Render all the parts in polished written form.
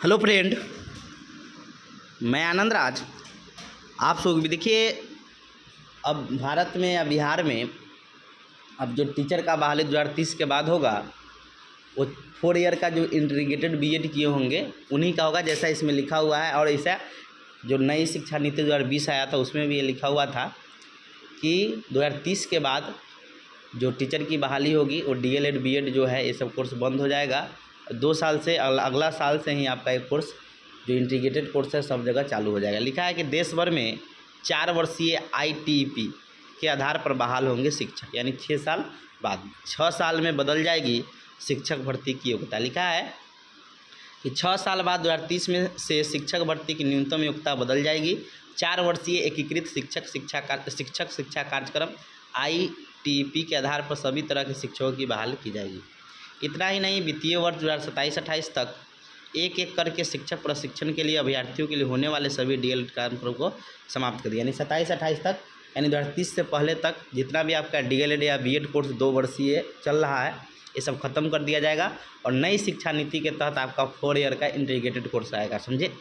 Hello friend, मैं आनंद राज। आप सब भी देखिए, अब भारत में या बिहार में अब जो टीचर का बहाली 2030 के बाद होगा वो 4 ईयर का जो इंटीग्रेटेड बीएड किए होंगे उन्हीं का होगा, जैसा इसमें लिखा हुआ है। और ऐसा जो नई शिक्षा नीति 2020 आया था उसमें भी ये लिखा हुआ था कि 2030 के बाद जो टीचर की बहाली होगी वो डीएलएड बीएड जो है ये सब कोर्स बंद हो जाएगा। 2 साल से अगला साल से ही आपका एक कोर्स जो इंटीग्रेटेड कोर्स है सब जगह चालू हो जाएगा। लिखा है कि देश भर में 4 वर्षीय आईटीईपी के आधार पर बहाल होंगे शिक्षक, यानी 6 साल बाद। 6 साल में बदल जाएगी शिक्षक भर्ती की योग्यता। लिखा है कि 6 साल बाद 2030 में से शिक्षक भर्ती की न्यूनतम योग्यता बदल जाएगी। 4 वर्षीय एकीकृत शिक्षा कार्यक्रम आईटीईपी के आधार पर सभी तरह के शिक्षकों की बहाली की जाएगी। इतना ही नहीं, वित्तीय वर्ष 2027-28 तक एक करके शिक्षक प्रशिक्षण के लिए अभ्यर्थियों के लिए होने वाले सभी डीएलएड कार्यक्रमों को समाप्त कर दिया। यानी 27-28 तक, यानी 2030 से पहले तक जितना भी आपका डीएलएड या बीएड कोर्स 2 वर्षीय चल रहा है ये सब खत्म कर दिया जाएगा। और नई शिक्षा नीति के तहत आपका 4 ईयर का इंटीग्रेटेड कोर्स आएगा, समझे।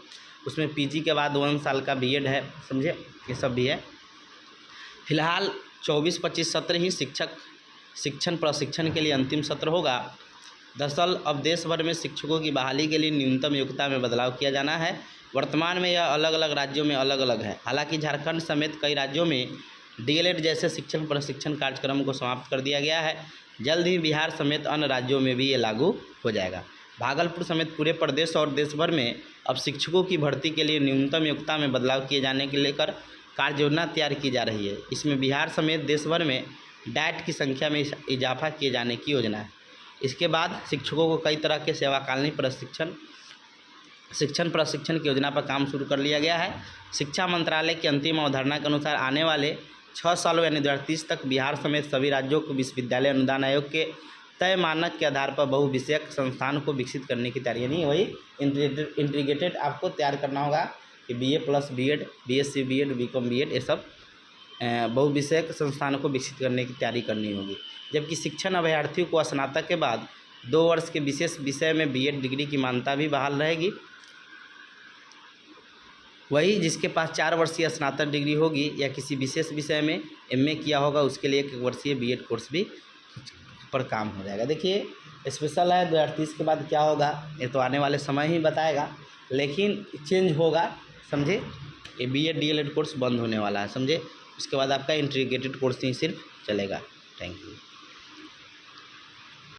उसमें पीजी के बाद 1 साल का बीएड है, समझे, ये सब भी है। फिलहाल 24-25 सत्र ही शिक्षण प्रशिक्षण के लिए अंतिम सत्र होगा। दरअसल अब देश भर में शिक्षकों की बहाली के लिए न्यूनतम योग्यता में बदलाव किया जाना है। वर्तमान में यह अलग अलग राज्यों में अलग अलग है। हालांकि झारखंड समेत कई राज्यों में डीएलएड जैसे शिक्षण प्रशिक्षण कार्यक्रम को समाप्त कर दिया गया है। जल्द ही बिहार समेत अन्य राज्यों में भी ये लागू हो जाएगा। भागलपुर समेत पूरे प्रदेश और देश भर में अब शिक्षकों की भर्ती के लिए न्यूनतम योग्यता में बदलाव किए जाने के लेकर कार्य योजना तैयार की जा रही है। इसमें बिहार समेत देश भर में डाइट की संख्या में इजाफा किए जाने की योजना है। इसके बाद शिक्षकों को कई तरह के सेवाकालीन शिक्षण प्रशिक्षण की योजना पर काम शुरू कर लिया गया है। शिक्षा मंत्रालय की अंतिम अवधारणा के अनुसार आने वाले 6 सालों यानी 2030 तक बिहार समेत सभी राज्यों को विश्वविद्यालय अनुदान आयोग के तय मानक के आधार पर बहुविषयक संस्थान को विकसित करने की तैयारी, यानी वही इंटीग्रेटेड आपको तैयार करना होगा कि BA plus BEd, BSc BEd, BCom BEd, ये सब बहुविषयक संस्थानों को विकसित करने की तैयारी करनी होगी। जबकि शिक्षण अभ्यर्थियों को स्नातक के बाद 2 वर्ष के विशेष विषय में बीएड डिग्री की मान्यता भी बहाल रहेगी। वही जिसके पास 4 वर्षीय स्नातक डिग्री होगी या किसी विशेष विषय में एमए किया होगा उसके लिए 1 वर्षीय बीएड कोर्स भी पर काम हो जाएगा। देखिए स्पेशल है 2030 के बाद क्या होगा ये तो आने वाले समय ही बताएगा, लेकिन चेंज होगा, समझे। ये बीएड डीएलएड कोर्स बंद होने वाला है, समझे। उसके बाद आपका इंटीग्रेटेड कोर्स ही सिर्फ चलेगा। Thank you.